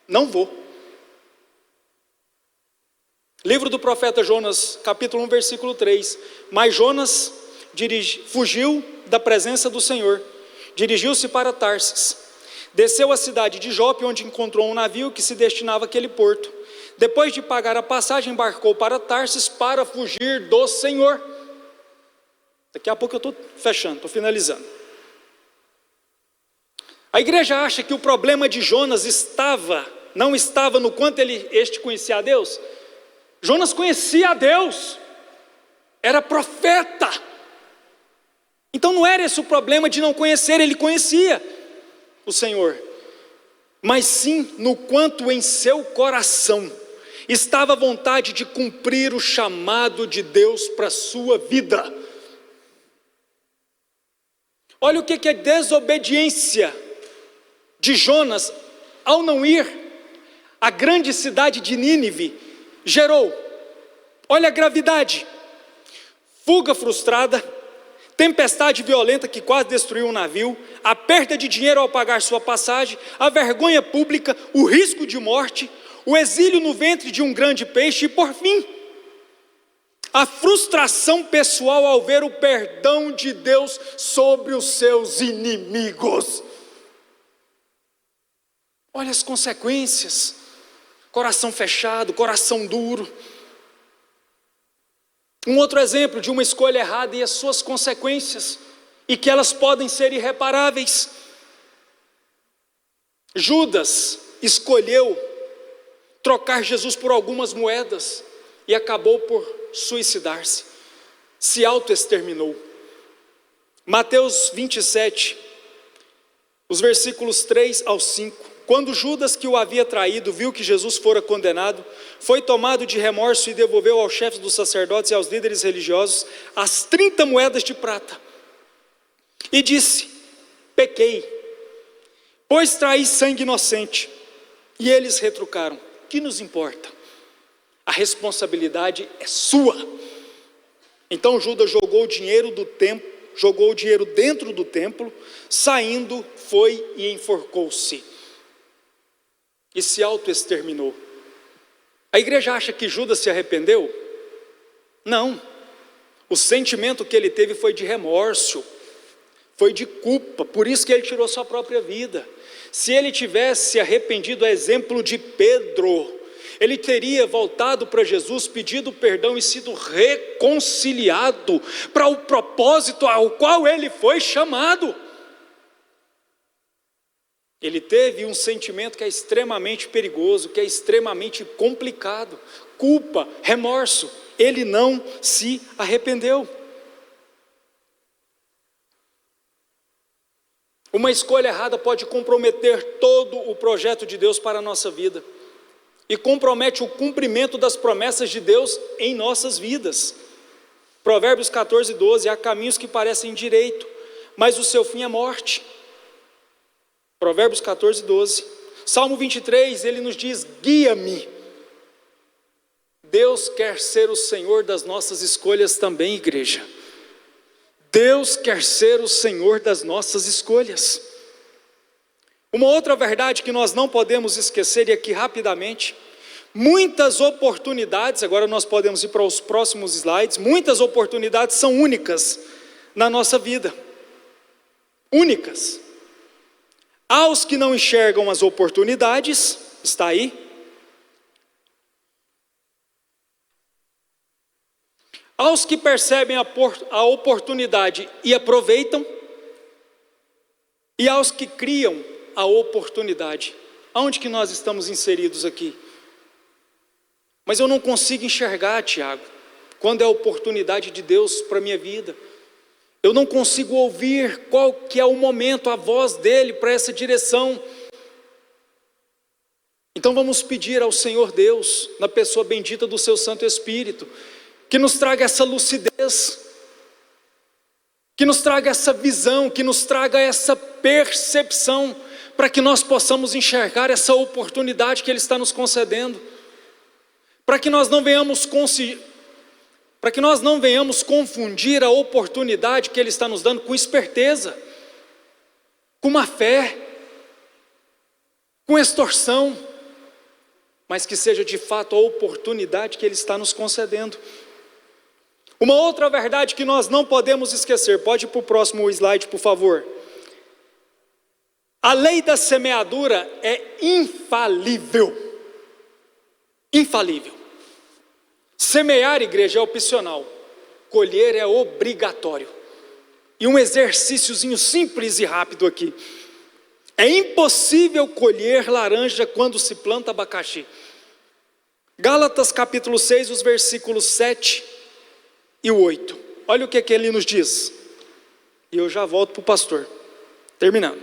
não vou. Livro do profeta Jonas, capítulo 1, versículo 3. Mas Jonas fugiu da presença do Senhor, dirigiu-se para Tarsis, desceu à cidade de Jope, onde encontrou um navio que se destinava àquele porto. Depois de pagar a passagem, embarcou para Tarsis para fugir do Senhor. Daqui a pouco eu estou fechando, estou finalizando. A igreja acha que o problema de Jonas não estava no quanto este conhecia a Deus. Jonas conhecia a Deus, era profeta. Então não era esse o problema de não conhecer, ele conhecia o Senhor. Mas sim no quanto em seu coração estava a vontade de cumprir o chamado de Deus para a sua vida. Olha o que é desobediência de Jonas ao não ir à grande cidade de Nínive gerou. Olha a gravidade: fuga frustrada, tempestade violenta que quase destruiu um navio, a perda de dinheiro ao pagar sua passagem, a vergonha pública, o risco de morte, o exílio no ventre de um grande peixe e, por fim, a frustração pessoal ao ver o perdão de Deus sobre os seus inimigos. Olha as consequências: coração fechado, coração duro. Um outro exemplo de uma escolha errada e as suas consequências, e que elas podem ser irreparáveis. Judas escolheu trocar Jesus por algumas moedas e acabou por suicidar-se, se autoexterminou. Mateus 27, os versículos 3 ao 5. Quando Judas, que o havia traído, viu que Jesus fora condenado, foi tomado de remorso e devolveu aos chefes dos sacerdotes e aos líderes religiosos as 30 moedas de prata. E disse: pequei, pois traí sangue inocente. E eles retrucaram: que nos importa? A responsabilidade é sua. Então Judas jogou o dinheiro dentro do templo, saindo, foi e enforcou-se. E se autoexterminou. A igreja acha que Judas se arrependeu? Não. O sentimento que ele teve foi de remorso, foi de culpa, por isso que ele tirou sua própria vida. Se ele tivesse arrependido, a exemplo de Pedro, ele teria voltado para Jesus, pedido perdão e sido reconciliado para o propósito ao qual ele foi chamado. Ele teve um sentimento que é extremamente perigoso, que é extremamente complicado: culpa, remorso. Ele não se arrependeu. Uma escolha errada pode comprometer todo o projeto de Deus para a nossa vida, e compromete o cumprimento das promessas de Deus em nossas vidas. Provérbios 14, 12: há caminhos que parecem direito, mas o seu fim é morte. Provérbios 14, 12. Salmo 23, ele nos diz: guia-me. Deus quer ser o Senhor das nossas escolhas também, igreja. Deus quer ser o Senhor das nossas escolhas. Uma outra verdade que nós não podemos esquecer, e aqui rapidamente: Muitas oportunidades, agora nós podemos ir para os próximos slides, muitas oportunidades são únicas na nossa vida. Únicas. Aos que não enxergam as oportunidades, está aí. Aos que percebem a oportunidade e aproveitam, e aos que criam a oportunidade. Aonde que nós estamos inseridos aqui? Mas eu não consigo enxergar, Tiago, quando é a oportunidade de Deus para a minha vida. Eu não consigo ouvir qual que é o momento, a voz dele para essa direção. Então vamos pedir ao Senhor Deus, na pessoa bendita do seu Santo Espírito, que nos traga essa lucidez, que nos traga essa visão, que nos traga essa percepção, para que nós possamos enxergar essa oportunidade que Ele está nos concedendo, para que nós não venhamos confundir a oportunidade que Ele está nos dando com esperteza, com má fé, com extorsão, mas que seja de fato a oportunidade que Ele está nos concedendo. Uma outra verdade que nós não podemos esquecer, pode ir para o próximo slide, por favor. A lei da semeadura é infalível. Infalível. Semear, igreja, é opcional. Colher é obrigatório. E um exercíciozinho simples e rápido aqui. É impossível colher laranja quando se planta abacaxi. Gálatas capítulo 6, os versículos 7 e o 8. Olha o que ele nos diz. E eu já volto para o pastor. Terminando.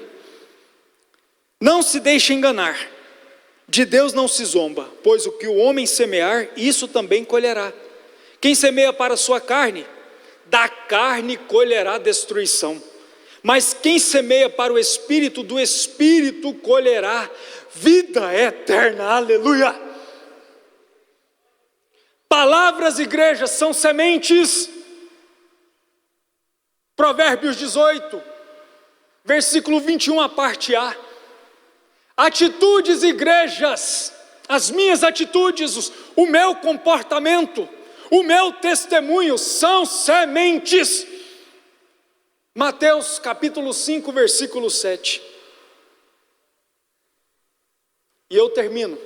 Não se deixe enganar. De Deus não se zomba, pois o que o homem semear, isso também colherá. Quem semeia para a sua carne, da carne colherá destruição. Mas quem semeia para o Espírito, do Espírito colherá vida eterna. Aleluia! Palavras, igreja, são sementes. Provérbios 18, versículo 21, a parte A. Atitudes, igrejas, as minhas atitudes, o meu comportamento, o meu testemunho são sementes. Mateus capítulo 5, versículo 7. E eu termino.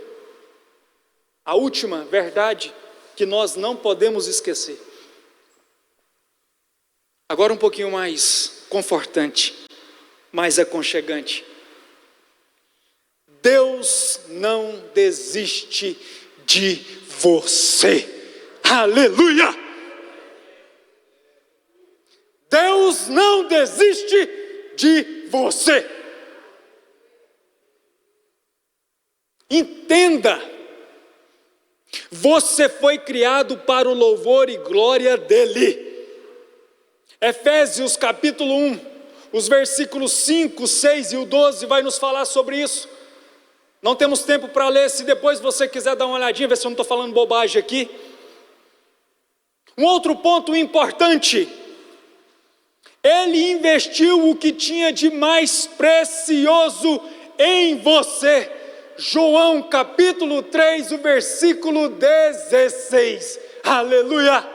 A última verdade que nós não podemos esquecer. Agora um pouquinho mais confortante, mais aconchegante. Deus não desiste de você. Aleluia! Deus não desiste de você. Entenda, você foi criado para o louvor e glória dEle. Efésios capítulo 1, os versículos 5, 6 e o 12 vai nos falar sobre isso. Não temos tempo para ler, se depois você quiser dar uma olhadinha, ver se eu não estou falando bobagem aqui. Um outro ponto importante, Ele investiu o que tinha de mais precioso em você. João capítulo 3, o versículo 16, aleluia.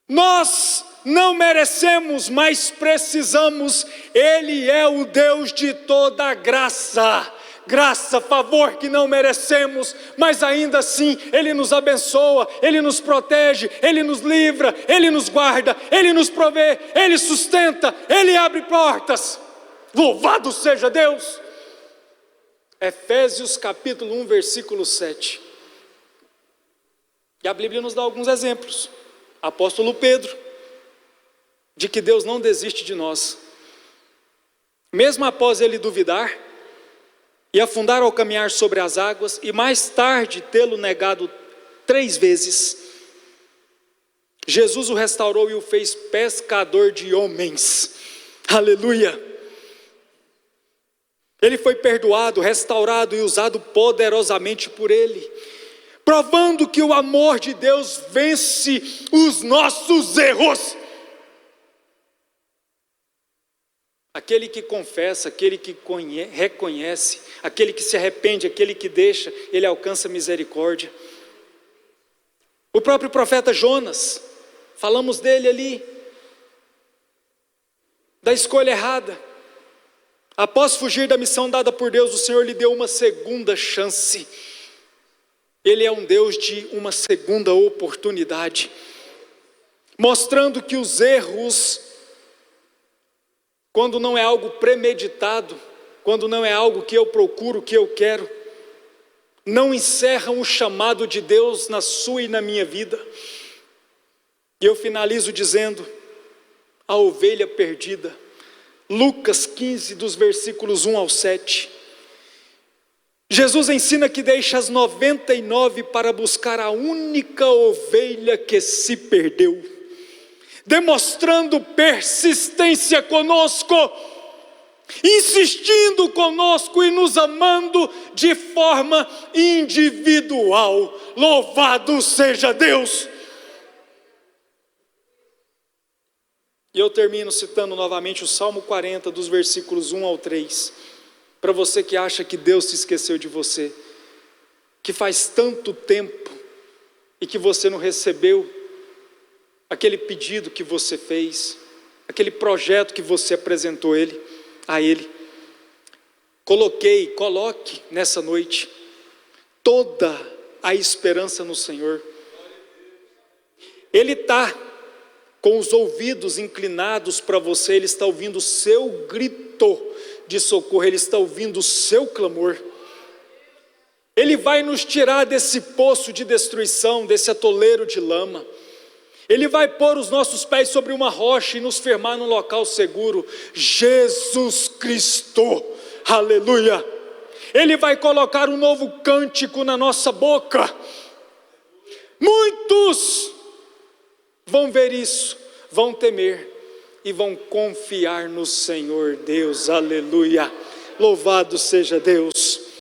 Nós não merecemos, mas precisamos. Ele é o Deus de toda graça, favor que não merecemos, mas ainda assim Ele nos abençoa, Ele nos protege, Ele nos livra, Ele nos guarda, Ele nos provê, Ele sustenta, Ele abre portas. Louvado seja Deus. Efésios capítulo 1, versículo 7. E a Bíblia nos dá alguns exemplos. Apóstolo Pedro, de que Deus não desiste de nós. Mesmo após ele duvidar e afundar ao caminhar sobre as águas, e mais tarde tê-lo negado 3 vezes, Jesus o restaurou e o fez pescador de homens. Aleluia! Ele foi perdoado, restaurado e usado poderosamente por Ele, provando que o amor de Deus vence os nossos erros. Aquele que confessa, aquele que reconhece, aquele que se arrepende, aquele que deixa, ele alcança misericórdia. O próprio profeta Jonas, falamos dele ali, da escolha errada. Após fugir da missão dada por Deus, o Senhor lhe deu uma segunda chance. Ele é um Deus de uma segunda oportunidade, mostrando que os erros, quando não é algo premeditado, quando não é algo que eu procuro, que eu quero, não encerram o chamado de Deus na sua e na minha vida. E eu finalizo dizendo, a ovelha perdida, Lucas 15, dos versículos 1 ao 7. Jesus ensina que deixa as 99 para buscar a única ovelha que se perdeu, demonstrando persistência conosco, insistindo conosco e nos amando de forma individual. Louvado seja Deus! E eu termino citando novamente o Salmo 40, dos versículos 1 ao 3, para você que acha que Deus se esqueceu de você, que faz tanto tempo e que você não recebeu aquele pedido que você fez, aquele projeto que você apresentou a Ele. Coloque nessa noite toda a esperança no Senhor. Ele está com os ouvidos inclinados para você, Ele está ouvindo o seu grito de socorro, Ele está ouvindo o seu clamor. Ele vai nos tirar desse poço de destruição, desse atoleiro de lama. Ele vai pôr os nossos pés sobre uma rocha e nos firmar num local seguro. Jesus Cristo, aleluia! Ele vai colocar um novo cântico na nossa boca. Muitos vão ver isso, vão temer e vão confiar no Senhor Deus, aleluia, louvado seja Deus.